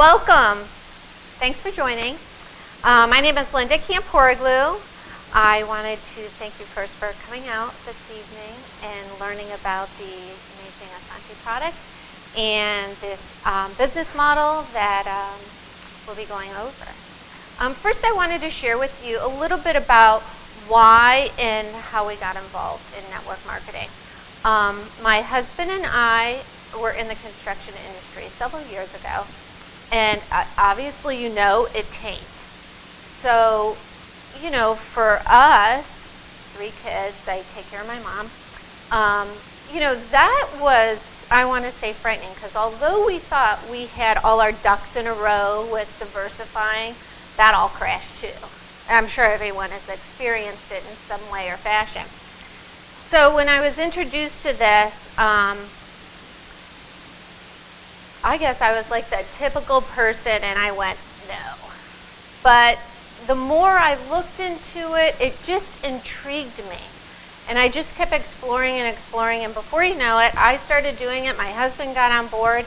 Welcome. Thanks for joining. My name is Linda Camporoglu. I wanted to thank you first for coming out this evening and learning about the amazing Asantae product and this business model that we'll be going over. First, I wanted to share with you a little bit about why and how we got involved in network marketing. My husband and I were in the construction industry several years ago, and obviously it tanked. So, for us, 3 kids, I take care of my mom, that was, I want to say, frightening, because although we thought we had all our ducks in a row with diversifying, that all crashed too. I'm sure everyone has experienced it in some way or fashion. So when I was introduced to this, I guess I was like the typical person, and I went, no. But the more I looked into it, it just intrigued me. And I just kept exploring and exploring, and before you know it, I started doing it. My husband got on board.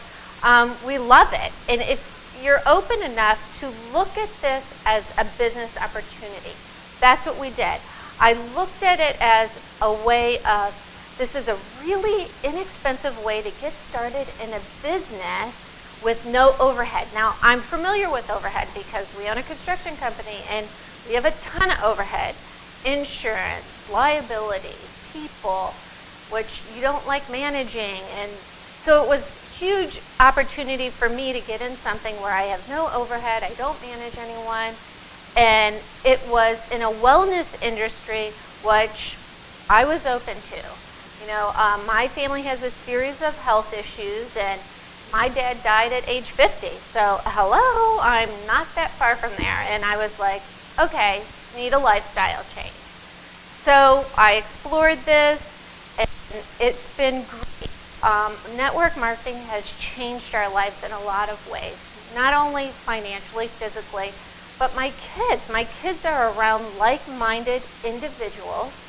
We love it. And if you're open enough to look at this as a business opportunity, that's what we did. I looked at it as a way of, this is a really inexpensive way to get started in a business with no overhead. Now, I'm familiar with overhead because we own a construction company and we have a ton of overhead. Insurance, liabilities, people, which you don't like managing. And so it was a huge opportunity for me to get in something where I have no overhead, I don't manage anyone. And it was in a wellness industry, which I was open to. My family has a series of health issues, and my dad died at age 50. So, hello, I'm not that far from there. And I was like, okay, need a lifestyle change. So I explored this, and it's been great. Network marketing has changed our lives in a lot of ways, not only financially, physically, but my kids are around like-minded individuals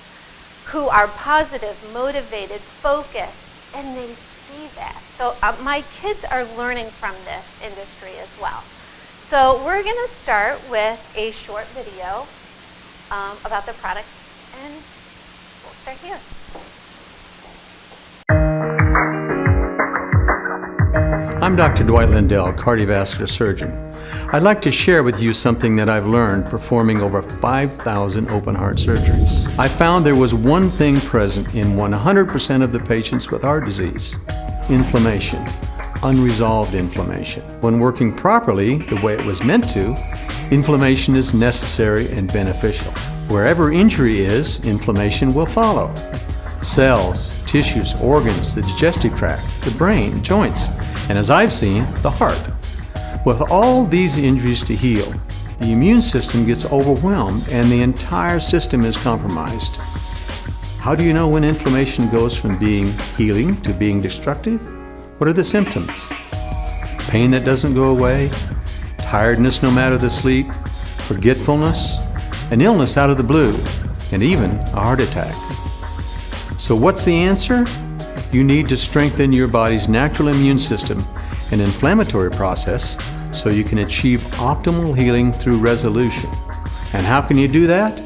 who are positive, motivated, focused, and they see that. So my kids are learning from this industry as well. So we're going to start with a short video about the products, and we'll start here. I'm Dr. Dwight Lindell, cardiovascular surgeon. I'd like to share with you something that I've learned performing over 5,000 open heart surgeries. I found there was one thing present in 100% of the patients with heart disease: inflammation, unresolved inflammation. When working properly, the way it was meant to, inflammation is necessary and beneficial. Wherever injury is, inflammation will follow. Cells, tissues, organs, the digestive tract, the brain, joints, and as I've seen, the heart. With all these injuries to heal, the immune system gets overwhelmed and the entire system is compromised. How do you know when inflammation goes from being healing to being destructive? What are the symptoms? Pain that doesn't go away, tiredness no matter the sleep, forgetfulness, an illness out of the blue, and even a heart attack. So what's the answer? You need to strengthen your body's natural immune system and inflammatory process so you can achieve optimal healing through resolution. And how can you do that?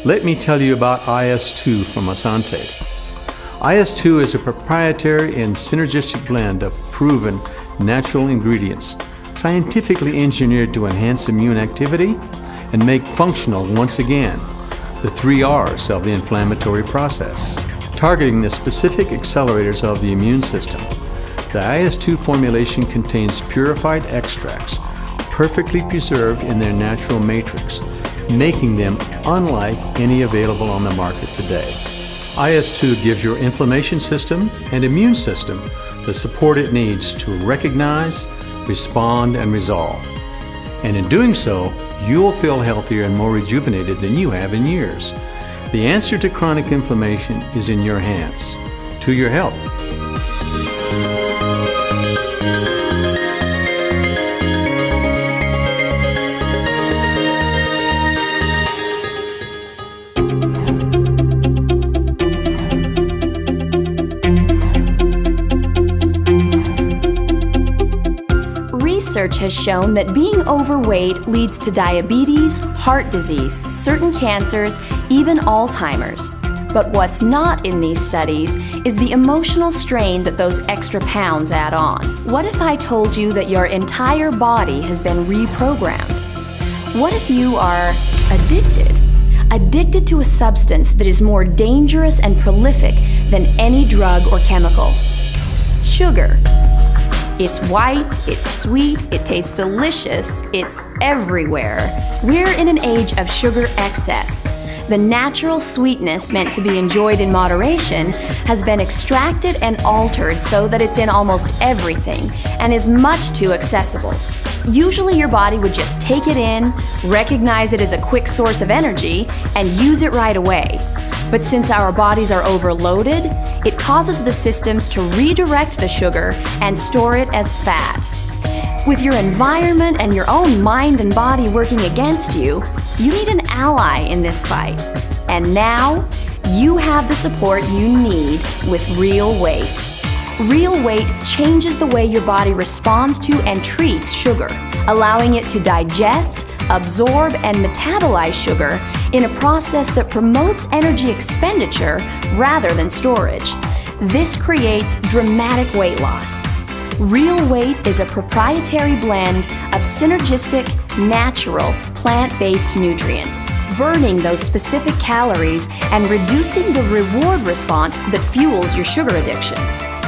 Let me tell you about IS-2 from Asantae. IS-2 is a proprietary and synergistic blend of proven natural ingredients, scientifically engineered to enhance immune activity and make functional once again the 3 R's of the inflammatory process. Targeting the specific accelerators of the immune system, the IS-2 formulation contains purified extracts, perfectly preserved in their natural matrix, making them unlike any available on the market today. IS-2 gives your inflammation system and immune system the support it needs to recognize, respond, and resolve. And in doing so, you'll feel healthier and more rejuvenated than you have in years. The answer to chronic inflammation is in your hands. To your health. research has shown that being overweight leads to diabetes, heart disease, certain cancers, even Alzheimer's. But what's not in these studies is the emotional strain that those extra pounds add on. What if I told you that your entire body has been reprogrammed? What if you are addicted? Addicted to a substance that is more dangerous and prolific than any drug or chemical. Sugar. It's white, it's sweet, it tastes delicious, it's everywhere. We're in an age of sugar excess. The natural sweetness meant to be enjoyed in moderation has been extracted and altered so that it's in almost everything and is much too accessible. Usually your body would just take it in, recognize it as a quick source of energy, and use it right away. But since our bodies are overloaded, it causes the systems to redirect the sugar and store it as fat. With your environment and your own mind and body working against you, you need an ally in this fight. And now, you have the support you need with Real Weight. Real Weight changes the way your body responds to and treats sugar, allowing it to digest, absorb, and metabolize sugar in a process that promotes energy expenditure rather than storage. This creates dramatic weight loss. Real Weight is a proprietary blend of synergistic, natural, plant-based nutrients, burning those specific calories and reducing the reward response that fuels your sugar addiction.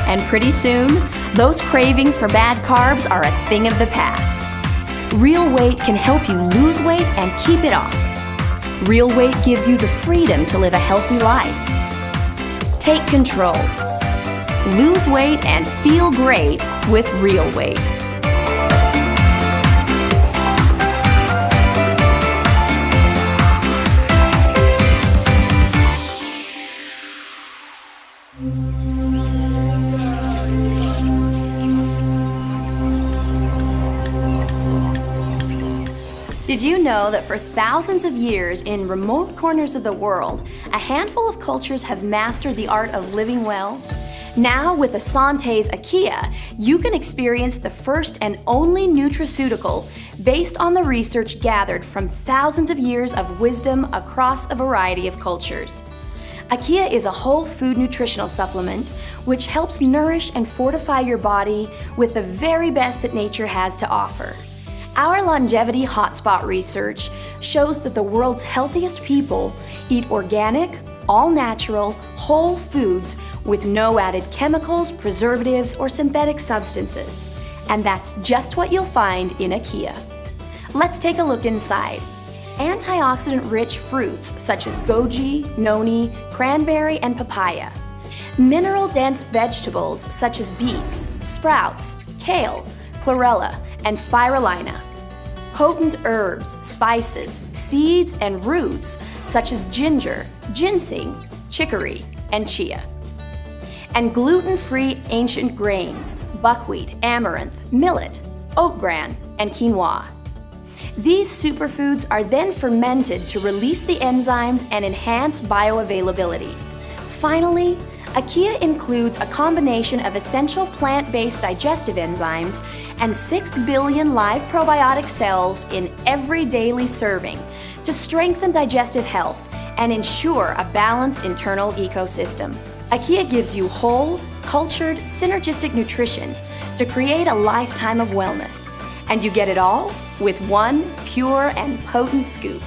And pretty soon, those cravings for bad carbs are a thing of the past. Real Weight can help you lose weight and keep it off. Real Weight gives you the freedom to live a healthy life. Take control. Lose weight and feel great with Real Weight. Did you know that for thousands of years in remote corners of the world, a handful of cultures have mastered the art of living well? Now, with Asantae's Akia, you can experience the first and only nutraceutical based on the research gathered from thousands of years of wisdom across a variety of cultures. Akia is a whole food nutritional supplement which helps nourish and fortify your body with the very best that nature has to offer. Our longevity hotspot research shows that the world's healthiest people eat organic, all-natural, whole foods with no added chemicals, preservatives, or synthetic substances. And that's just what you'll find in Akia. Let's take a look inside. Antioxidant-rich fruits such as goji, noni, cranberry, and papaya. Mineral-dense vegetables such as beets, sprouts, kale, chlorella, and spirulina. Potent herbs, spices, seeds, and roots such as ginger, ginseng, chicory, and chia. And gluten-free ancient grains, buckwheat, amaranth, millet, oat bran, and quinoa. These superfoods are then fermented to release the enzymes and enhance bioavailability. Finally, Akia includes a combination of essential plant-based digestive enzymes and 6 billion live probiotic cells in every daily serving to strengthen digestive health and ensure a balanced internal ecosystem. Akia gives you whole, cultured, synergistic nutrition to create a lifetime of wellness. And you get it all with one pure and potent scoop.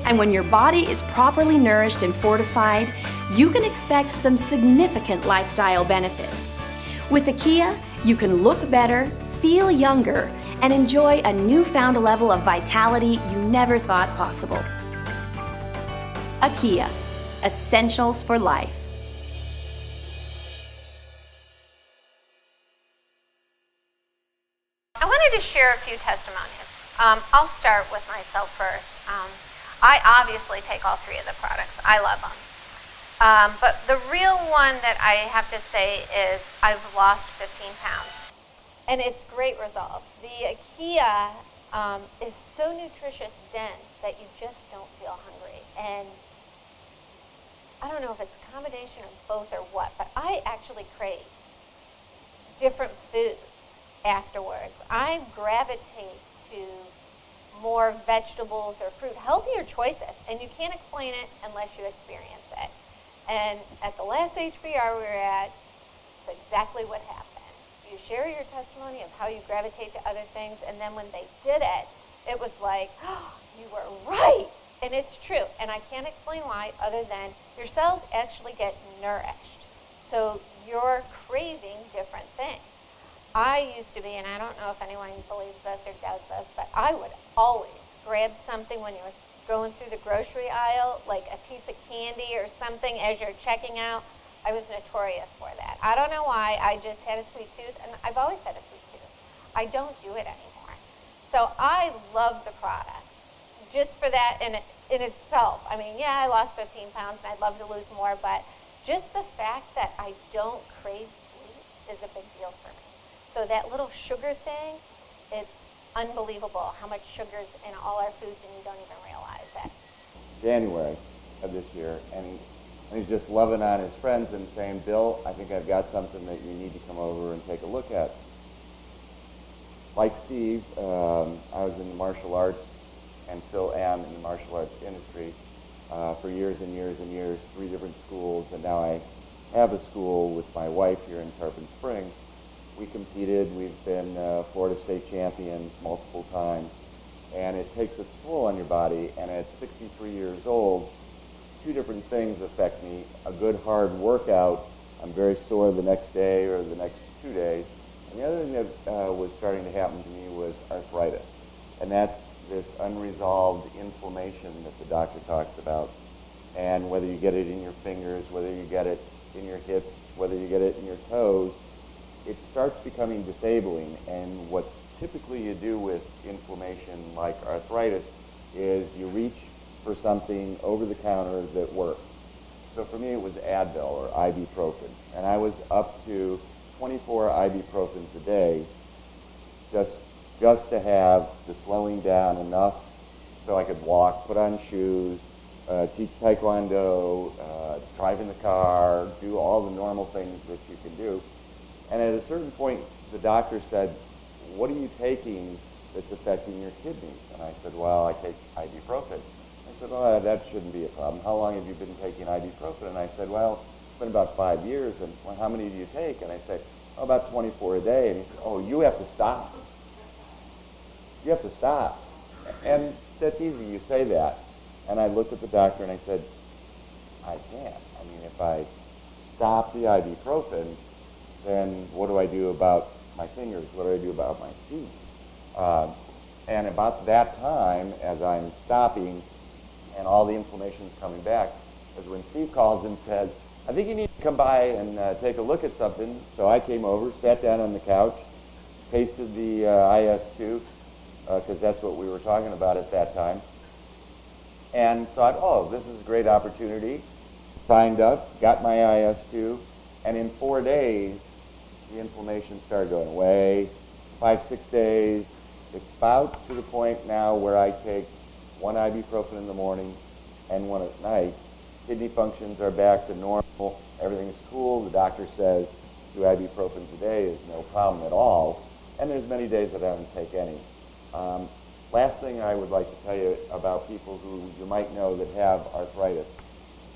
And when your body is properly nourished and fortified, you can expect some significant lifestyle benefits. With Akia, you can look better, feel younger, and enjoy a newfound level of vitality you never thought possible. Akia, essentials for life. I wanted to share a few testimonies. I'll start with myself first. I obviously take all three of the products. I love them. But the real one that I have to say is I've lost 15 pounds. And it's great results. The Akia is so nutritious dense that you just don't feel hungry. And I don't know if it's a combination of both or what, but I actually crave different foods. afterwards. I gravitate to more vegetables or fruit, healthier choices, and you can't explain it unless you experience it. And at the last HBR we were at, it's exactly what happened. You share your testimony of how you gravitate to other things, and then when they did it, it was like, oh, you were right. And it's true. And I can't explain why other than your cells actually get nourished. So you're craving different things. I used to be, and I don't know if anyone believes this or does this, but I would always grab something when you were going through the grocery aisle, like a piece of candy or something as you're checking out. I was notorious for that. I don't know why. I just had a sweet tooth, and I've always had a sweet tooth. I don't do it anymore. So I love the products just for that in itself. I mean, yeah, I lost 15 pounds, and I'd love to lose more, but just the fact that I don't crave sweets is a big deal for me. So that little sugar thing, it's unbelievable how much sugar's in all our foods and you don't even realize it. January of this year, and he's just loving on his friends and saying, Bill, I think I've got something that you need to come over and take a look at. Like Steve, I was in the martial arts and still am in the martial arts industry for years and years and years, 3 different schools, and now I have a school with my wife here in Tarpon Springs. We competed, we've been Florida State champions multiple times, and it takes its toll on your body, and at 63 years old, 2 different things affect me. A good hard workout, I'm very sore the next day or the next 2 days, and the other thing that was starting to happen to me was arthritis, and that's this unresolved inflammation that the doctor talks about, and whether you get it in your fingers, whether you get it in your hips, whether you get it in your toes, it starts becoming disabling. And what typically you do with inflammation like arthritis is you reach for something over the counter that works. So for me it was Advil or ibuprofen, and I was up to 24 ibuprofens a day just to have the slowing down enough so I could walk, put on shoes, teach taekwondo, drive in the car, do all the normal things that you can do. And at a certain point, the doctor said, what are you taking that's affecting your kidneys? And I said, well, I take ibuprofen. I said, well, that shouldn't be a problem. How long have you been taking ibuprofen? And I said, well, it's been about 5 years. And well, how many do you take? And I said, oh, about 24 a day. And he said, oh, you have to stop. You have to stop. And that's easy, you say that. And I looked at the doctor and I said, I can't. I mean, if I stop the ibuprofen, then what do I do about my fingers? What do I do about my teeth? And about that time, as I'm stopping and all the inflammation's coming back, is when Steve calls and says, I think you need to come by and take a look at something. So I came over, sat down on the couch, pasted the IS-2, because that's what we were talking about at that time, and thought, oh, this is a great opportunity. Signed up, got my IS-2, and in 4 days, the inflammation started going away. 5, 6 days, it's about to the point now where I take 1 ibuprofen in the morning and 1 at night. Kidney functions are back to normal. Everything's cool. The doctor says 2 ibuprofens a day is no problem at all. And there's many days that I don't take any. Last thing I would like to tell you about people who you might know that have arthritis.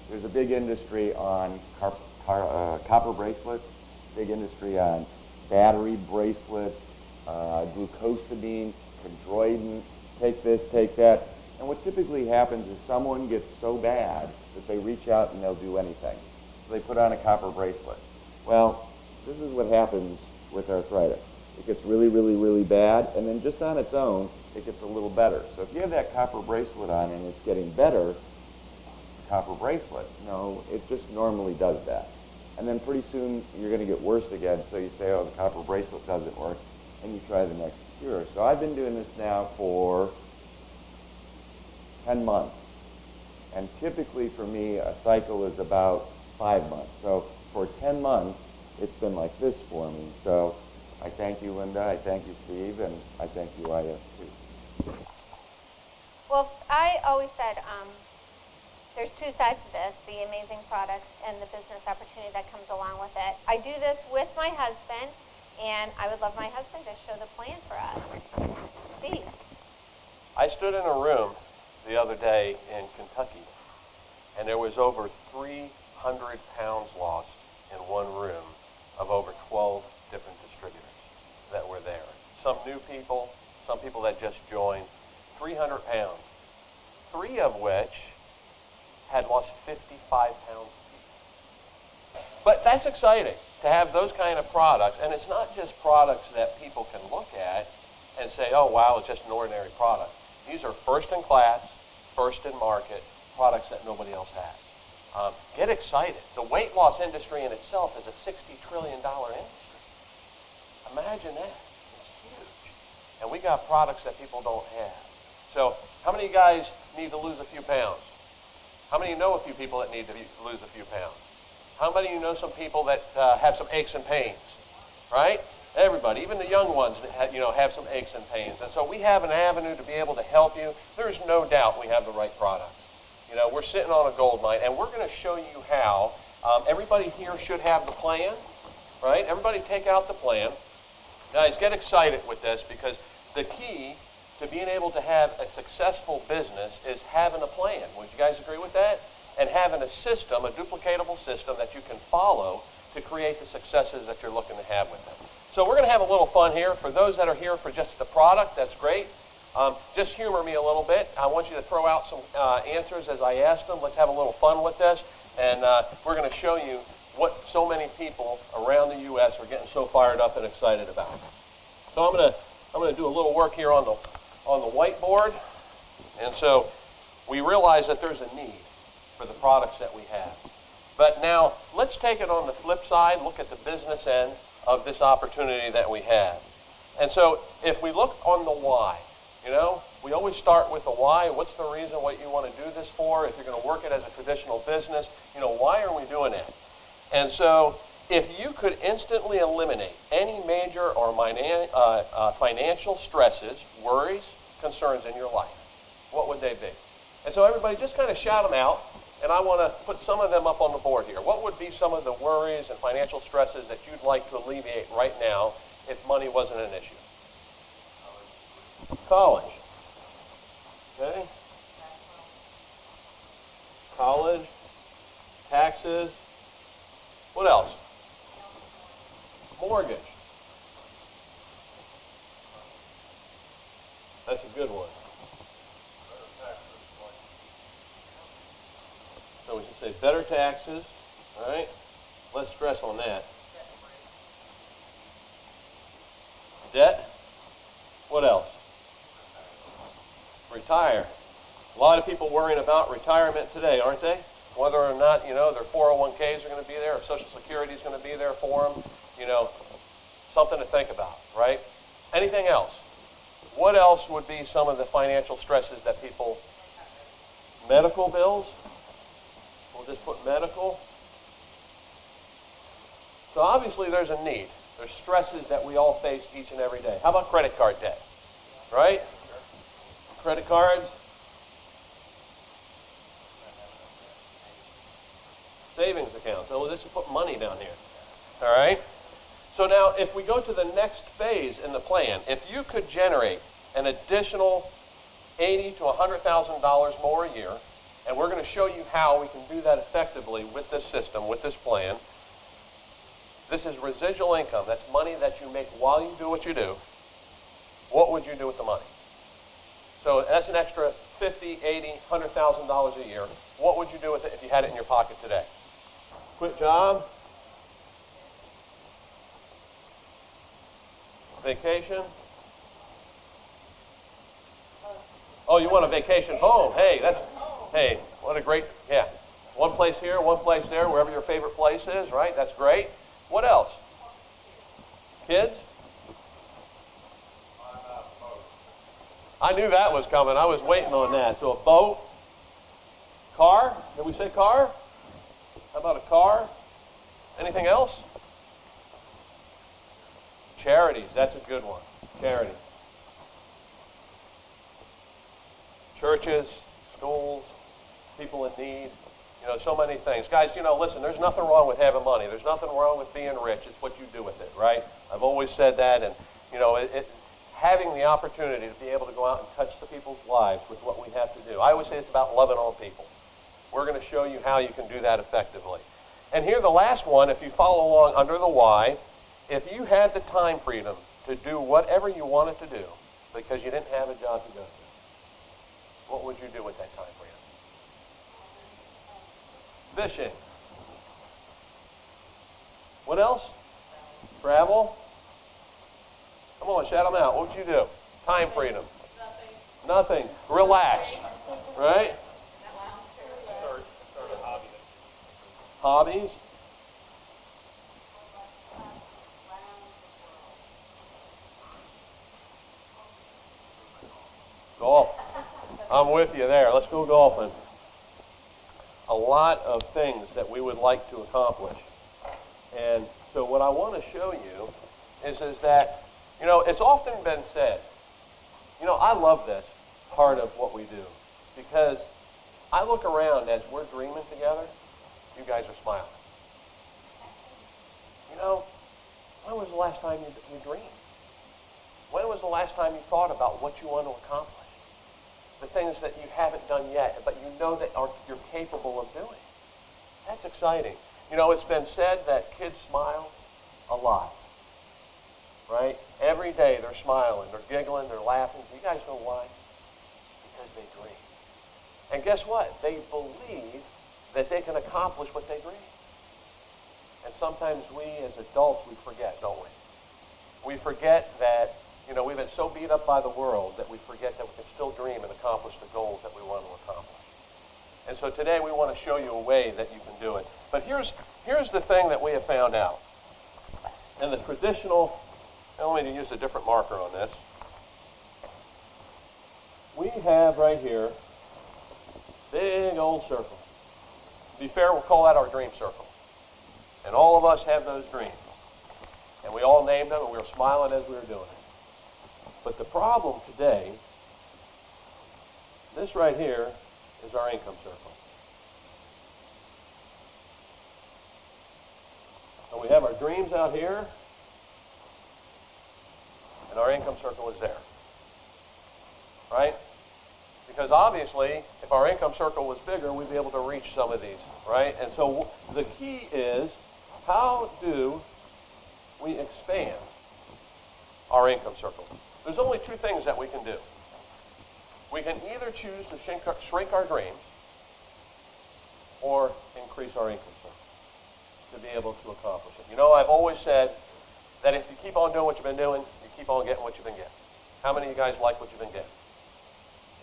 There's a big industry on copper bracelets, big industry on battery bracelets, glucosamine, chondroitin, take this, take that. And what typically happens is someone gets so bad that they reach out and they'll do anything. So they put on a copper bracelet. Well, this is what happens with arthritis. It gets really, really, really bad, and then just on its own, it gets a little better. So if you have that copper bracelet on and it's getting better, copper bracelet, no, it just normally does that. And then pretty soon you're going to get worse again, so you say, oh, the copper bracelet doesn't work, and you try the next cure. So I've been doing this now for 10 months, and typically for me a cycle is about 5 months. So for 10 months, it's been like this for me. So I thank you, Linda, I thank you, Steve, and I thank you, IS, too. Well, I always said there's 2 sides to this, the amazing products and the business opportunity that comes along with it. I do this with my husband. and I would love my husband to show the plan for us. Steve. I stood in a room the other day in Kentucky, and there was over 300 pounds lost in one room of over 12 different distributors that were there. Some new people, some people that just joined, 300 pounds, 3 of which had lost 55 pounds apiece. But that's exciting to have those kind of products, and it's not just products that people can look at and say, oh wow, it's just an ordinary product. These are first in class, first in market products that nobody else has. Get excited. The weight loss industry in itself is a $60 trillion industry. Imagine that. It's huge. And we got products that people don't have. So how many of you guys need to lose a few pounds? How many of you know a few people that need to lose a few pounds? How many of you know some people that have some aches and pains? Right? Everybody, even the young ones, have some aches and pains. And so we have an avenue to be able to help you. There's no doubt we have the right products. We're sitting on a gold mine, and we're going to show you how. Everybody here should have the plan, right? Everybody take out the plan. Guys, get excited with this, because the key to being able to have a successful business is having a plan. Would you guys agree with that? And having a system, a duplicatable system that you can follow to create the successes that you're looking to have with them. So we're going to have a little fun here. For those that are here for just the product, that's great. Just humor me a little bit. I want you to throw out some answers as I ask them. Let's have a little fun with this. And we're going to show you what so many people around the U.S. are getting so fired up and excited about. So I'm going to do a little work here on the whiteboard. And so we realize that there's a need for the products that we have. But now let's take it on the flip side, look at the business end of this opportunity that we have. And so if we look on the why, we always start with the why. What's the reason what you want to do this for? If you're going to work it as a traditional business, why are we doing it? And so if you could instantly eliminate any major or financial stresses, worries, concerns in your life, what would they be? And so everybody just kind of shout them out, and I want to put some of them up on the board here. What would be some of the worries and financial stresses that you'd like to alleviate right now if money wasn't an issue? College. Okay. College. Taxes. What else? Mortgage. That's a good one. So we should say better taxes, all right? Less stress on that. Debt. What else? Retire. A lot of people worrying about retirement today, aren't they? Whether or not, their 401ks are going to be there, if Social Security is going to be there for them, something to think about, right? Anything else? What else would be some of the financial stresses that people... Medical bills? We'll just put medical. So obviously there's a need. There's stresses that we all face each and every day. How about credit card debt? Right? Credit cards. Savings accounts. So this is put money down here. All right? So now if we go to the next phase in the plan, if you could generate an additional $80,000 to $100,000 more a year, and we're going to show you how we can do that effectively with this system, with this plan. This is residual income. That's money that you make while you do what you do. What would you do with the money? So that's an extra $50,000, $80,000, $100,000 a year. What would you do with it if you had it in your pocket today? Quit job? Vacation? Oh, you want a vacation home? Hey, what a great, yeah. One place here, one place there, wherever your favorite place is, right? That's great. What else? Kids? I knew that was coming. I was waiting on that. So a boat? Car? Did we say car? How about a car? Anything else? Charities. That's a good one. Charity. Churches, schools, people in need. So many things. Guys, listen, there's nothing wrong with having money. There's nothing wrong with being rich. It's what you do with it, right? I've always said that, and, having the opportunity to be able to go out and touch the people's lives with what we have to do. I always say it's about loving on people. We're going to show you how you can do that effectively. And here, the last one, if you follow along under the why, if you had the time freedom to do whatever you wanted to do because you didn't have a job to go to, what would you do with that time freedom? Fishing. What else? Travel. Come on, shout them out. What would you do? Time freedom. Nothing. Relax. Right? Start a hobby. Hobbies. Golf. I'm with you there. Let's go golfing. A lot of things that we would like to accomplish. And so what I want to show you is that, it's often been said, I love this part of what we do because I look around as we're dreaming together, you guys are smiling. When was the last time you dreamed? When was the last time you thought about what you want to accomplish? The things that you haven't done yet, but you know that you're capable of doing. That's exciting. It's been said that kids smile a lot, right? Every day they're smiling, they're giggling, they're laughing. Do you guys know why? Because they dream. And guess what? They believe that they can accomplish what they dream. And sometimes we as adults, we forget, don't we? We forget that, we've been so beat up by the world that we forget that we can still dream and accomplish the goals that we want to accomplish. And so today we want to show you a way that you can do it. But here's the thing that we have found out. In the traditional, let me use a different marker on this. We have right here, big old circle. To be fair, we'll call that our dream circle. And all of us have those dreams. And we all named them, and we were smiling as we were doing it. But the problem today, this right here is our income circle. And we have our dreams out here, and our income circle is there. Right? Because obviously, if our income circle was bigger, we'd be able to reach some of these, right? And so the key is, how do we expand our income circle? There's only two things that we can do. We can either choose to shrink our dreams or increase our income circle to be able to accomplish it. I've always said that if you keep on doing what you've been doing, you keep on getting what you've been getting. How many of you guys like what you've been getting?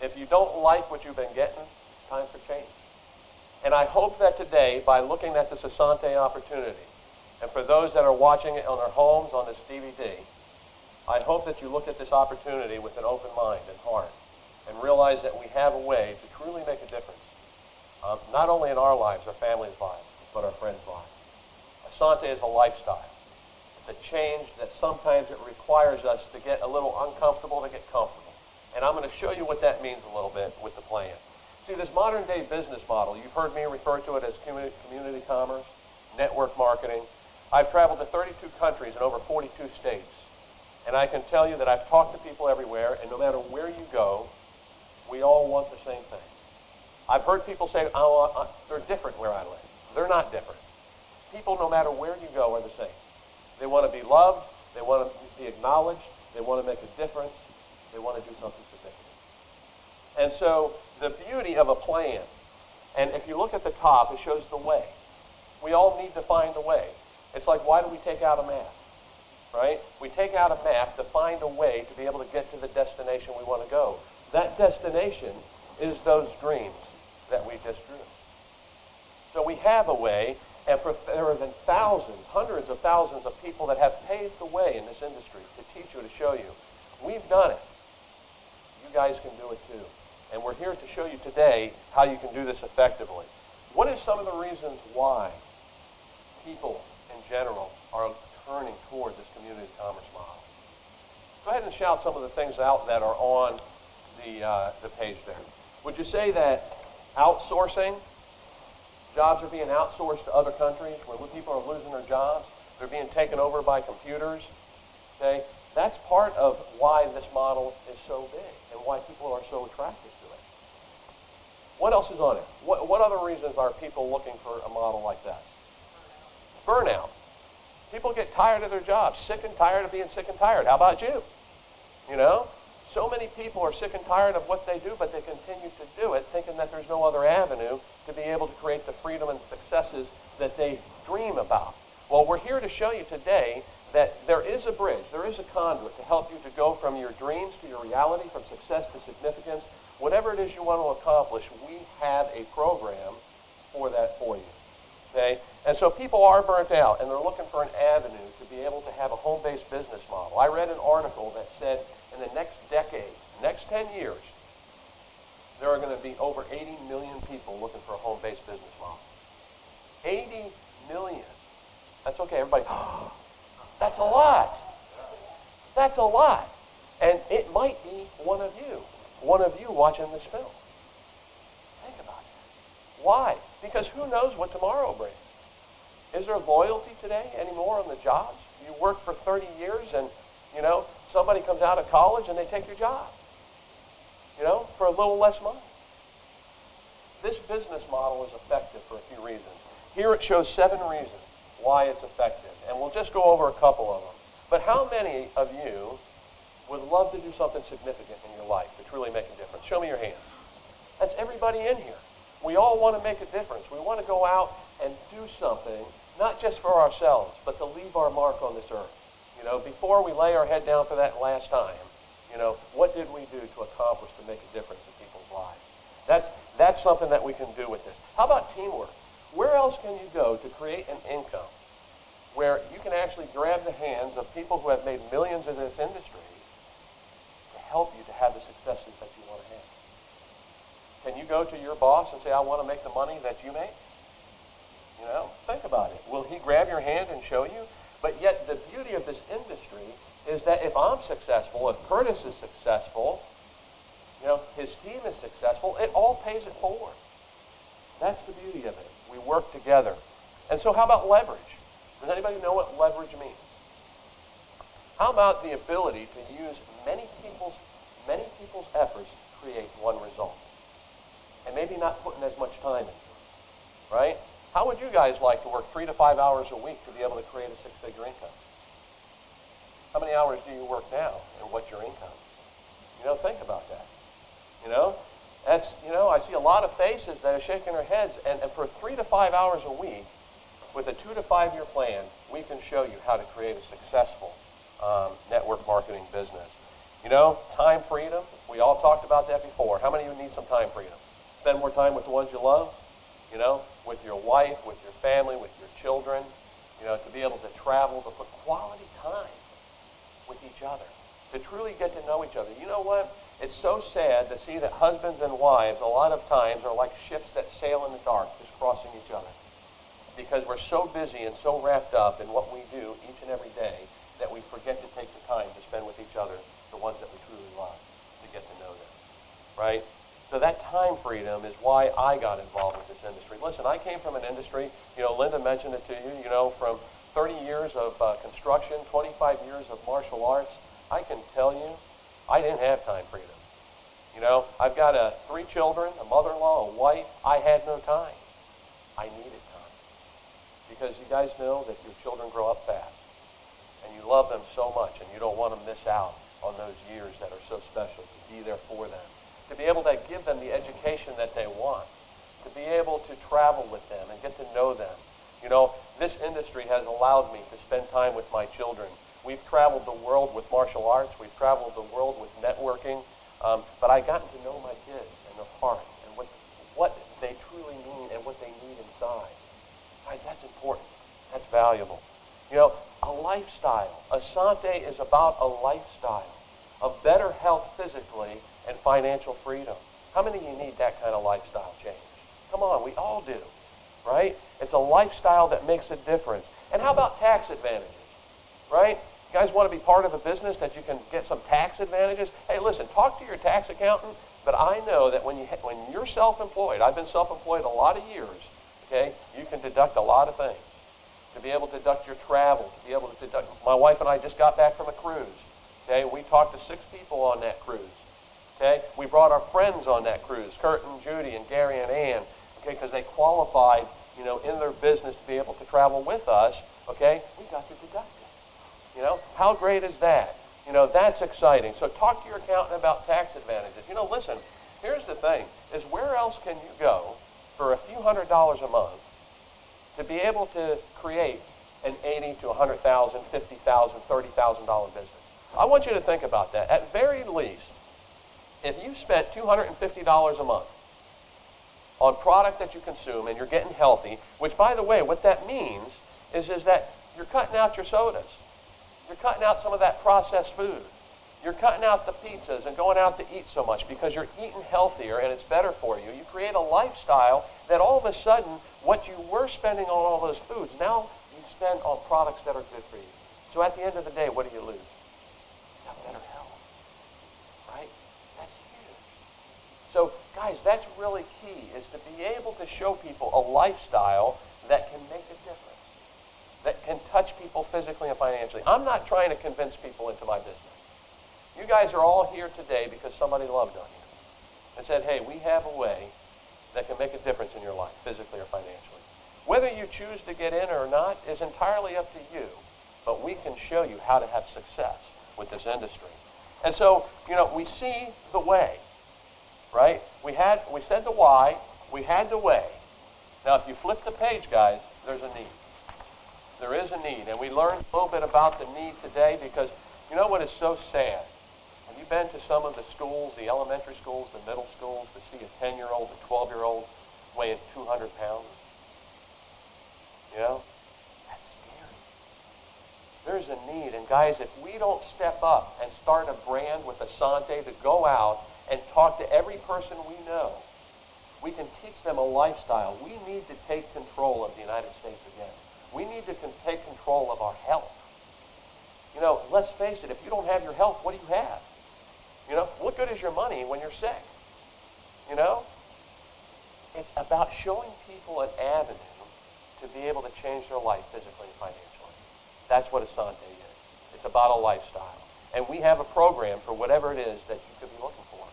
If you don't like what you've been getting, it's time for change. And I hope that today, by looking at this Asantae opportunity, and for those that are watching it on their homes on this DVD, I hope that you look at this opportunity with an open mind and heart and realize that we have a way to truly make a difference, not only in our lives, our families' lives, but our friends' lives. Asantae is a lifestyle. It's a change that sometimes it requires us to get a little uncomfortable to get comfortable. And I'm going to show you what that means a little bit with the plan. See, this modern day business model, you've heard me refer to it as community commerce, network marketing. I've traveled to 32 countries and over 42 states. And I can tell you that I've talked to people everywhere, and no matter where you go, we all want the same thing. I've heard people say, they're different where I live. They're not different. People, no matter where you go, are the same. They want to be loved. They want to be acknowledged. They want to make a difference. They want to do something significant. And so the beauty of a plan, and if you look at the top, it shows the way. We all need to find a way. It's like, why do we take out a map? Right? We take out a map to find a way to be able to get to the destination we want to go. That destination is those dreams that we just drew. So we have a way, and there have been thousands, hundreds of thousands of people that have paved the way in this industry to teach you, to show you. We've done it. You guys can do it too. And we're here to show you today how you can do this effectively. What are some of the reasons why people in general are turning toward this community commerce model? Go ahead and shout some of the things out that are on the page there. Would you say that outsourcing Jobs are being outsourced to other countries where people are losing their jobs. They're being taken over by computers. Okay? That's part of why this model is so big and why people are so attracted to it. What else is on it? What other reasons are people looking for a model like that? Burnout. People get tired of their jobs, sick and tired of being sick and tired. How about you? You know? So many people are sick and tired of what they do, but they continue to do it, thinking that there's no other avenue to be able to create the freedom and successes that they dream about. Well, we're here to show you today that there is a bridge, there is a conduit to help you to go from your dreams to your reality, from success to significance. Whatever it is you want to accomplish, we have a program for that for you. Okay? And so people are burnt out, and they're looking for an avenue to be able to have a home-based business model. I read an article that said in the next decade, next 10 years, there are going to be over 80 million people looking for a home-based business model. 80 million. That's okay, everybody. That's a lot. That's a lot. And it might be one of you watching this film. Think about it. Why? Because who knows what tomorrow brings? Is there loyalty today anymore on the jobs? You work for 30 years and, somebody comes out of college and they take your job, for a little less money. This business model is effective for a few reasons. Here it shows 7 reasons why it's effective, and we'll just go over a couple of them. But how many of you would love to do something significant in your life to truly make a difference? Show me your hands. That's everybody in here. We all want to make a difference. We want to go out and do something, not just for ourselves, but to leave our mark on this earth. Before we lay our head down for that last time, what did we do to accomplish to make a difference in people's lives? That's something that we can do with this. How about teamwork? Where else can you go to create an income where you can actually grab the hands of people who have made millions in this industry to help you to have the successes that you want to have? Can you go to your boss and say, I want to make the money that you make? Think about it. Will he grab your hand and show you? But yet the beauty of this industry is that if I'm successful, if Curtis is successful, his team is successful, it all pays it forward. That's the beauty of it. We work together. And so how about leverage? Does anybody know what leverage means? How about the ability to use many people's efforts to create one result? And maybe not putting as much time into it, right? How would you guys like to work 3 to 5 hours a week to be able to create a 6-figure income? How many hours do you work now, and what's your income? Think about that. That's, I see a lot of faces that are shaking their heads, and for 3 to 5 hours a week, with a 2 to 5 year plan, we can show you how to create a successful network marketing business. Time freedom, we all talked about that before. How many of you need some time freedom? Spend more time with the ones you love, with your wife, with your family, with your children, to be able to travel, to put quality time with each other, to truly get to know each other. You know what? It's so sad to see that husbands and wives a lot of times are like ships that sail in the dark, just crossing each other. Because we're so busy and so wrapped up in what we do each and every day that we forget to take the time to spend with each other, the ones that we truly love, to get to know them, right? So that time freedom is why I got involved with this industry. Listen, I came from an industry, Linda mentioned it to you, from 30 years of construction, 25 years of martial arts. I can tell you, I didn't have time freedom. I've got 3 children, a mother-in-law, a wife. I had no time. I needed time. Because you guys know that your children grow up fast. And you love them so much, and you don't want to miss out on those years that are so special, to be there for them. To be able to give them the education that they want. To be able to travel with them and get to know them. This industry has allowed me to spend time with my children. We've traveled the world with martial arts. We've traveled the world with networking. But I've gotten to know my kids and their heart and what they truly mean and what they need inside. Guys, that's important. That's valuable. A lifestyle. Asantae is about a lifestyle of better health physically and financial freedom. How many of you need that kind of lifestyle change? Come on, we all do, right? It's a lifestyle that makes a difference. And how about tax advantages, right? You guys want to be part of a business that you can get some tax advantages? Hey, listen, talk to your tax accountant, but I know that when you're self-employed, I've been self-employed a lot of years, okay? You can deduct a lot of things. To be able to deduct your travel, to be able to deduct, my wife and I just got back from a cruise, okay? We talked to 6 people on that cruise, okay? We brought our friends on that cruise, Kurt and Judy and Gary and Ann, okay, because they qualified, you know, in their business to be able to travel with us, okay? We got to deduct it. You know, how great is that? You know, that's exciting. So talk to your accountant about tax advantages. You know, listen, here's the thing, is where else can you go for a few $100s a month to be able to create an $80,000 to $100,000, $50,000, $30,000 business? I want you to think about that. At very least, if you spent $250 a month on product that you consume and you're getting healthy, which, by the way, what that means is that you're cutting out your sodas. You're cutting out some of that processed food. You're cutting out the pizzas and going out to eat so much because you're eating healthier and it's better for you. You create a lifestyle that all of a sudden, what you were spending on all those foods, now you spend on products that are good for you. So at the end of the day, what do you lose? You have better health, right? That's huge. So guys, that's really key, is to be able to show people a lifestyle that can make a difference, that can touch people physically and financially. I'm not trying to convince people into my business. You guys are all here today because somebody loved on you and said, hey, we have a way that can make a difference in your life, physically or financially. Whether you choose to get in or not is entirely up to you, but we can show you how to have success with this industry. And so, you know, we see the way, right? We said the why, we had the way. Now, if you flip the page, guys, there's a need. There is a need, and we learned a little bit about the need today because you know what is so sad? Have you been to some of the schools, the elementary schools, the middle schools, to see a 10-year-old, a 12-year-old weighing 200 pounds? You know? That's scary. There's a need, and guys, if we don't step up and start a brand with Asantae to go out and talk to every person we know, we can teach them a lifestyle. We need to take control of the United States again. We need to take control of our health. You know, let's face it, if you don't have your health, what do you have? You know, what good is your money when you're sick? You know? It's about showing people an avenue to be able to change their life physically and financially. That's what Asantae is. It's about a lifestyle. And we have a program for whatever it is that you could be looking for.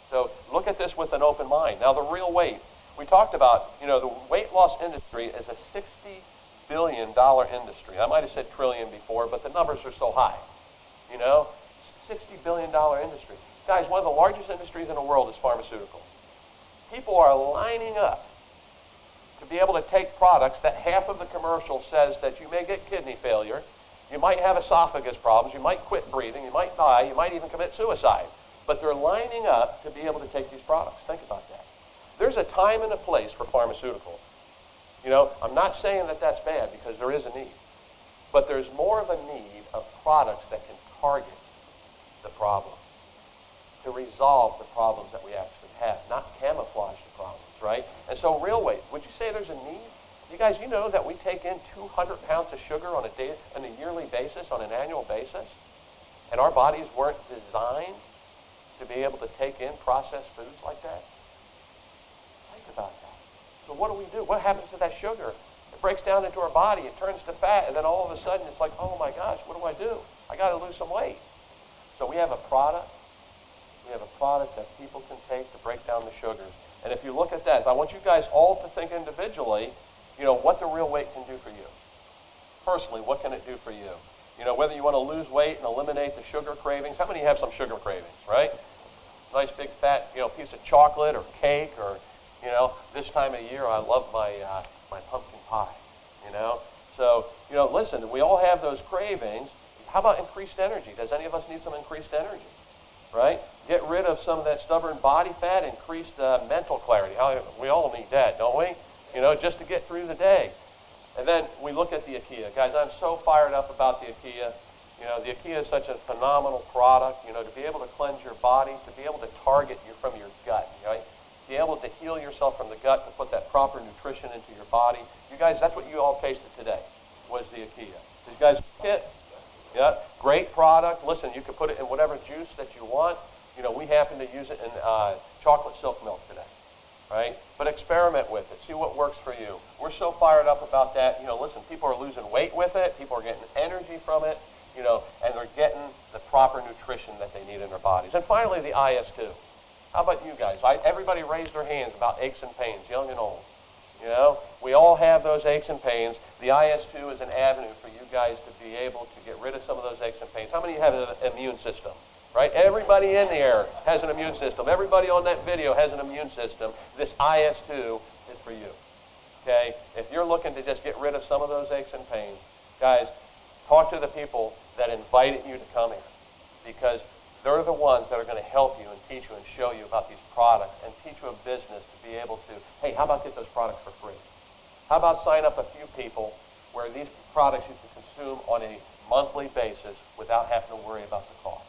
So look at this with an open mind. Now, the real weight. We talked about, you know, the weight loss industry is a $60 billion industry. I might have said trillion before, but the numbers are so high. You know, $60 billion industry. Guys, one of the largest industries in the world is pharmaceuticals. People are lining up to be able to take products that half of the commercial says that you may get kidney failure, you might have esophagus problems, you might quit breathing, you might die, you might even commit suicide. But they're lining up to be able to take these products. Think about that. There's a time and a place for pharmaceuticals. You know, I'm not saying that that's bad because there is a need. But there's more of a need of products that can target the problem, to resolve the problems that we actually have, not camouflage the problems, right? And so real weight, would you say there's a need? You guys, you know that we take in 200 pounds of sugar on a yearly basis, on an annual basis? And our bodies weren't designed to be able to take in processed foods like that? Think about that. So what do? What happens to that sugar? It breaks down into our body, it turns to fat, and then all of a sudden it's like, oh my gosh, what do? I got to lose some weight. So we have a product. We have a product that people can take to break down the sugars. And if you look at that, I want you guys all to think individually, you know, what the real weight can do for you. Personally, what can it do for you? You know, whether you want to lose weight and eliminate the sugar cravings. How many have some sugar cravings, right? Nice big fat, you know, piece of chocolate or cake or, you know, this time of year I love my my pumpkin pie, you know. So, you know, listen, we all have those cravings. How about increased energy? Does any of us need some increased energy, right? Get rid of some of that stubborn body fat, increased mental clarity. We all need that, don't we? You know, just to get through the day. And then we look at the Akia. Guys, I'm so fired up about the Akia. You know, the Akia is such a phenomenal product, you know, to be able to cleanse your body, to be able to target you from your gut, right? Be able to heal yourself from the gut, to put that proper nutrition into your body. You guys, that's what you all tasted today, was the Akia. Did you guys like it? Yeah, great product. Listen, you can put it in whatever juice that you want. You know, we happen to use it in chocolate silk milk today. right? But experiment with it. See what works for you. We're so fired up about that. Listen, people are losing weight with it. People are getting energy from it, and they're getting the proper nutrition that they need in their bodies. And finally, the IS2. How about you guys? Everybody raised their hands about aches and pains, young and old. We all have those aches and pains. The IS2 is an avenue for you guys to be able to get rid of some of those aches and pains. How many of you have an immune system? Right? Everybody in there has an immune system. Everybody on that video has an immune system. This IS2 is for you. Okay? If you're looking to just get rid of some of those aches and pains, guys, talk to the people that invited you to come here, because they're the ones that are going to help you and teach you and show you about these products and teach you a business to be able to, hey, how about get those products for free? How about sign up a few people where these products you can consume on a monthly basis without having to worry about the cost?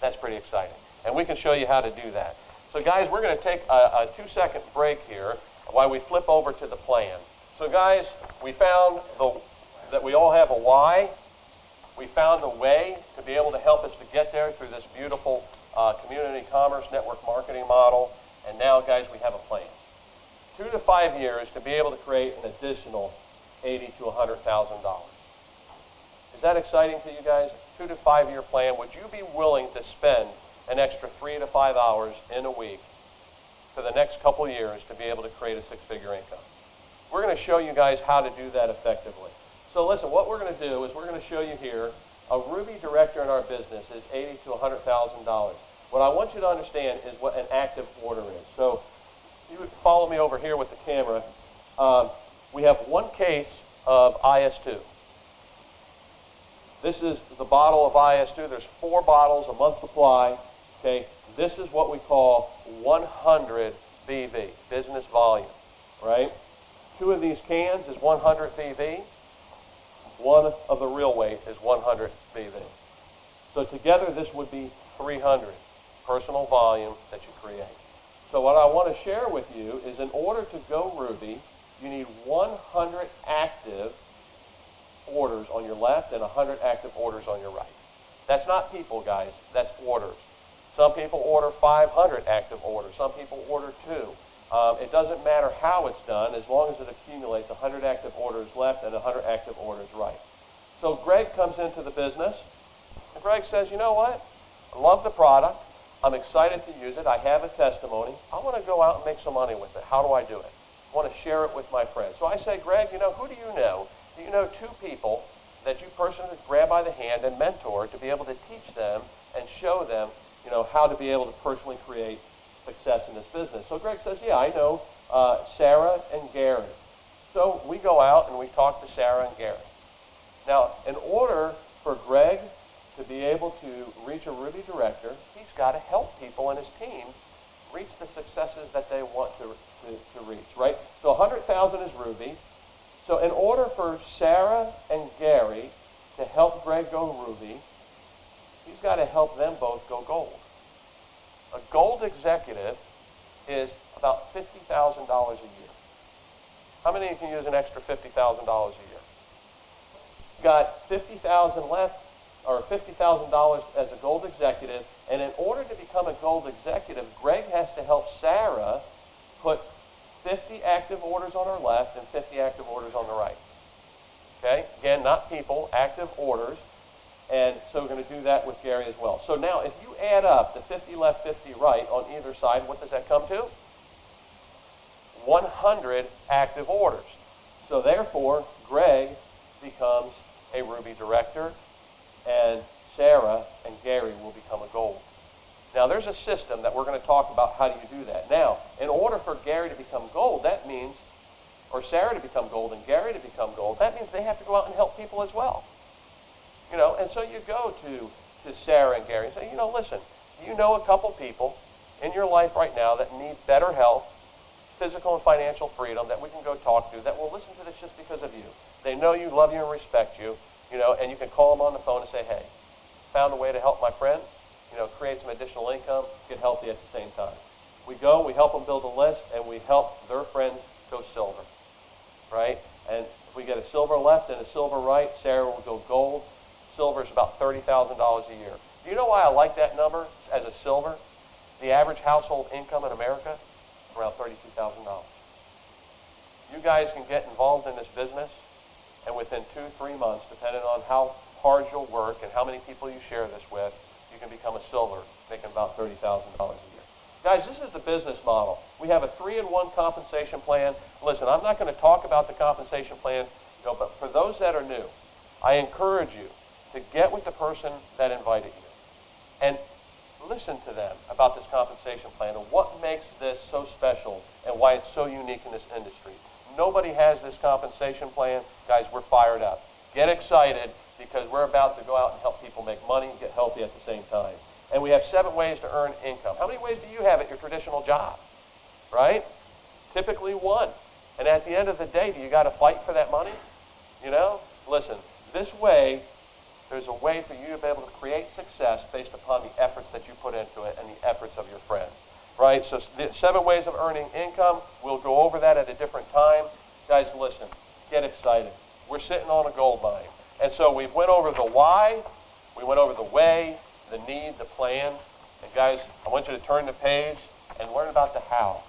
That's pretty exciting. And we can show you how to do that. So guys, we're going to take a 2-second break here while we flip over to the plan. So guys, we found that we all have a why. We found a way to be able to help us to get there through this beautiful community commerce network marketing model. And now, guys, we have a plan. 2 to 5 years to be able to create an additional $80,000 to $100,000. Is that exciting to you guys? 2 to 5 year plan. Would you be willing to spend an extra 3 to 5 hours in a week for the next couple years to be able to create a 6-figure income? We're going to show you guys how to do that effectively. So listen, what we're going to do is we're going to show you here a Ruby director in our business is $80,000 to $100,000. What I want you to understand is what an active order is. So you would follow me over here with the camera. We have 1 case of IS2. This is the bottle of IS2. There's 4 bottles, a month supply. Okay, this is what we call 100 BV, business volume, right? 2 of these cans is 100 BV. 1 of the real weight is 100 BV. So together this would be 300 personal volume that you create. So what I want to share with you is in order to go Ruby, you need 100 active orders on your left and 100 active orders on your right. That's not people, guys. That's orders. Some people order 500 active orders. Some people order 2. It doesn't matter how it's done as long as it accumulates 100 active orders left and 100 active orders right. So Greg comes into the business, and Greg says, you know what? I love the product. I'm excited to use it. I have a testimony. I want to go out and make some money with it. How do I do it? I want to share it with my friends. So I say, Greg, who do you know? Do you know 2 people that you personally grab by the hand and mentor to be able to teach them and show them, how to be able to personally create success in this business? So Greg says, yeah, I know Sarah and Gary. So we go out and we talk to Sarah and Gary. Now, in order for Greg to be able to reach a Ruby director, he's got to help people in his team reach the successes that they want to reach, right? So 100,000 is Ruby. So in order for Sarah and Gary to help Greg go Ruby, he's got to help them both go gold. A gold executive is about $50,000 a year. How many can use an extra $50,000 a year? Got $50,000 left, or $50,000 as a gold executive, and in order to become a gold executive, Greg has to help Sarah put 50 active orders on her left and 50 active orders on the right. Okay? Again, not people, active orders. And so we're going to do that with Gary as well. So now if you add up the 50 left, 50 right on either side, what does that come to? 100 active orders. So therefore, Greg becomes a Ruby director, and Sarah and Gary will become a gold. Now there's a system that we're going to talk about how do you do that. Now, in order for Gary to become gold, that means, or Sarah to become gold and Gary to become gold, that means they have to go out and help people as well. And so you go to Sarah and Gary and say, listen, do you know a couple people in your life right now that need better health, physical and financial freedom that we can go talk to that will listen to this just because of you? They know you, love you, and respect you, and you can call them on the phone and say, hey, found a way to help my friend, create some additional income, get healthy at the same time. We go, we help them build a list, and we help their friends go silver, right? And if we get a silver left and a silver right, Sarah will go gold. Silver is about $30,000 a year. Do you know why I like that number as a silver? The average household income in America, around $32,000. You guys can get involved in this business, and within 2-3 months, depending on how hard you'll work and how many people you share this with, you can become a silver, making about $30,000 a year. Guys, this is the business model. We have a 3-in-1 compensation plan. Listen, I'm not going to talk about the compensation plan, but for those that are new, I encourage you to get with the person that invited you and listen to them about this compensation plan and what makes this so special and why it's so unique in this industry. Nobody has this compensation plan. Guys, we're fired up. Get excited because we're about to go out and help people make money and get healthy at the same time. And we have 7 ways to earn income. How many ways do you have at your traditional job? Right? Typically 1. And at the end of the day, do you got to fight for that money? Listen, this way, there's a way for you to be able to create success based upon the efforts that you put into it and the efforts of your friends. Right? So the 7 ways of earning income, we'll go over that at a different time. Guys, listen, get excited. We're sitting on a gold mine. And so we went over the why, we went over the way, the need, the plan. And guys, I want you to turn the page and learn about the how.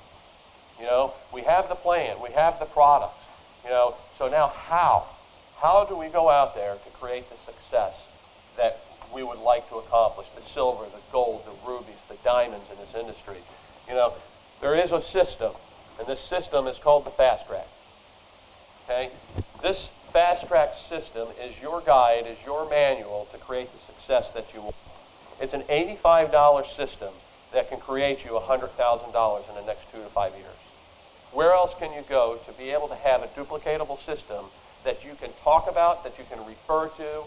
We have the plan, we have the products. So now how? How do we go out there to create the success that we would like to accomplish? The silver, the gold, the rubies, the diamonds in this industry. There is a system, and this system is called the Fast Track. Okay? This Fast Track system is your guide, is your manual to create the success that you want. It's an $85 system that can create you $100,000 in the next 2 to 5 years. Where else can you go to be able to have a duplicatable system that you can talk about, that you can refer to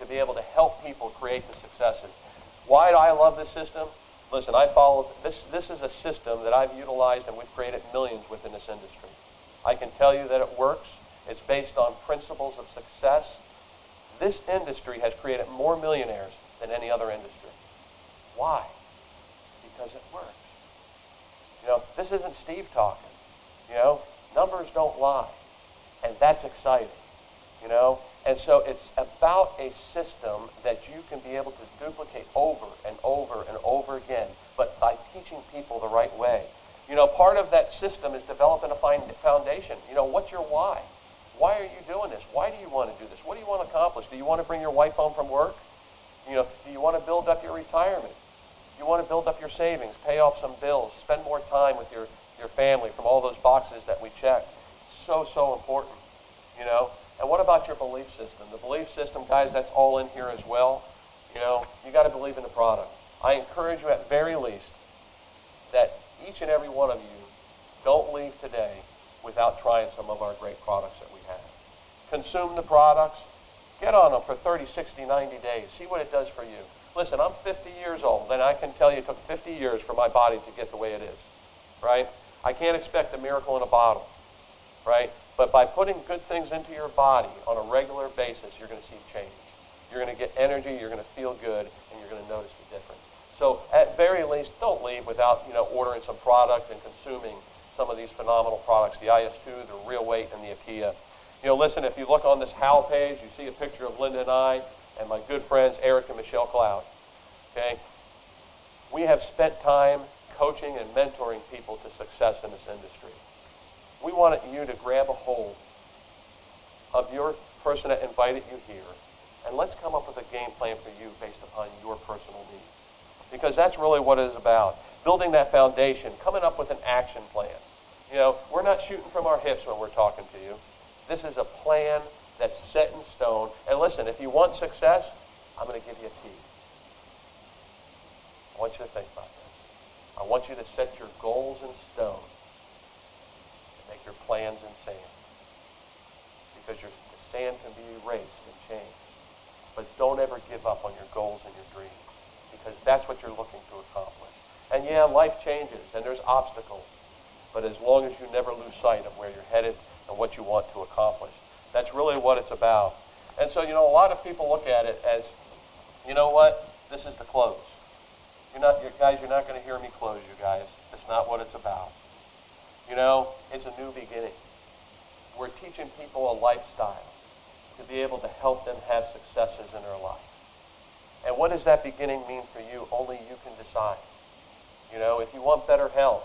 be able to help people create the successes? Why do I love this system? Listen, I follow this. This is a system that I've utilized and we've created millions within this industry. I can tell you that it works. It's based on principles of success. This industry has created more millionaires than any other industry. Why? Because it works. This isn't Steve talking. Numbers don't lie. And that's exciting. And so it's about a system that you can be able to duplicate over and over and over again, but by teaching people the right way. Part of that system is developing a foundation. What's your why? Why are you doing this? Why do you want to do this? What do you want to accomplish? Do you want to bring your wife home from work? Do you want to build up your retirement? Do you want to build up your savings, pay off some bills, spend more time with your family from all those boxes that we check? So important, And what about your belief system? The belief system, guys, that's all in here as well. You got to believe in the product. I encourage you at very least that each and every one of you don't leave today without trying some of our great products that we have. Consume the products. Get on them for 30, 60, 90 days. See what it does for you. Listen, I'm 50 years old, and I can tell you it took 50 years for my body to get the way it is, right? I can't expect a miracle in a bottle, right? But by putting good things into your body on a regular basis, you're going to see change. You're going to get energy, you're going to feel good, and you're going to notice the difference. So at very least, don't leave without ordering some product and consuming some of these phenomenal products, the IS2, the Real Weight, and the Akia. Listen, if you look on this How page, you see a picture of Linda and I and my good friends Eric and Michelle Cloud. Okay? We have spent time coaching and mentoring people to success in this industry. We want you to grab a hold of your person that invited you here, and let's come up with a game plan for you based upon your personal needs. Because that's really what it is about. Building that foundation, coming up with an action plan. We're not shooting from our hips when we're talking to you. This is a plan that's set in stone. And listen, if you want success, I'm going to give you a key. I want you to think about that. I want you to set your goals in stone and make your plans in sand. Because the sand can be erased and changed. But don't ever give up on your goals and your dreams. Because that's what you're looking to accomplish. And yeah, life changes and there's obstacles. But as long as you never lose sight of where you're headed and what you want to accomplish, that's really what it's about. And so, a lot of people look at it as, this is the close. You're not going to hear me close, you guys. It's not what it's about. It's a new beginning. We're teaching people a lifestyle to be able to help them have successes in their life. And what does that beginning mean for you? Only you can decide. If you want better health,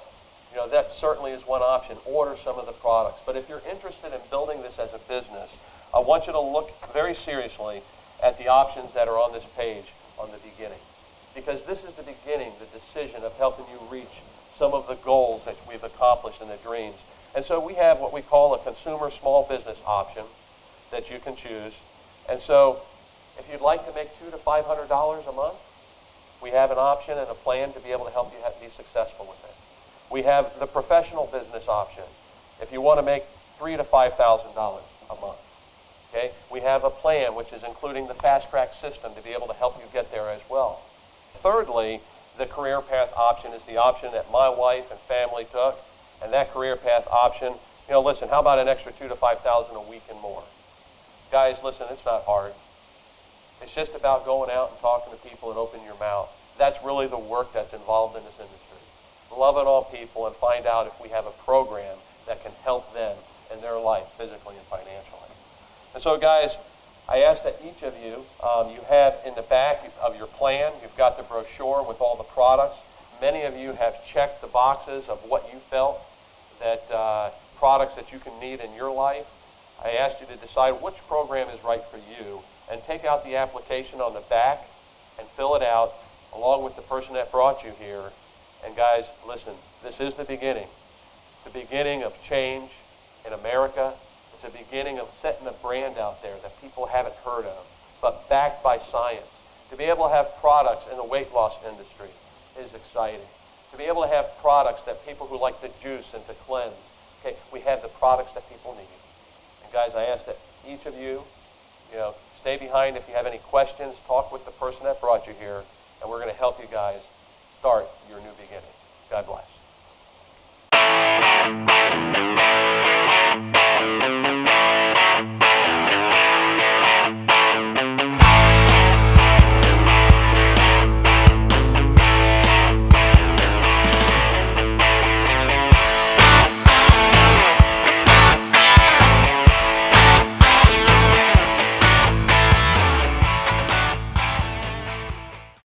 that certainly is one option. Order some of the products. But if you're interested in building this as a business, I want you to look very seriously at the options that are on this page on the beginning. Because this is the beginning, the decision of helping you reach some of the goals that we've accomplished and the dreams. And so we have what we call a consumer small business option that you can choose. And so if you'd like to make $200 to $500 a month, we have an option and a plan to be able to help you be successful with it. We have the professional business option if you want to make $3,000 to $5,000 a month. Okay? We have a plan which is including the fast track system to be able to help you get there as well. Thirdly, the career path option is the option that my wife and family took, and that career path option, listen, how about an extra $2,000 to $5,000 a week and more? Guys, listen, it's not hard. It's just about going out and talking to people and opening your mouth. That's really the work that's involved in this industry. Love it on people and find out if we have a program that can help them in their life, physically and financially. And so, guys, I ask that each of you, you have in the back of your plan, you've got the brochure with all the products. Many of you have checked the boxes of what you felt that products that you can need in your life. I asked you to decide which program is right for you and take out the application on the back and fill it out along with the person that brought you here. And guys, listen, this is the beginning. It's the beginning of change in America. It's the beginning of setting a brand out there that people haven't heard of, but backed by science. To be able to have products in the weight loss industry is exciting. To be able to have products that people who like to juice and to cleanse, okay, we have the products that people need. And guys, I ask that each of you, stay behind if you have any questions, talk with the person that brought you here, and we're going to help you guys start your new beginning. God bless.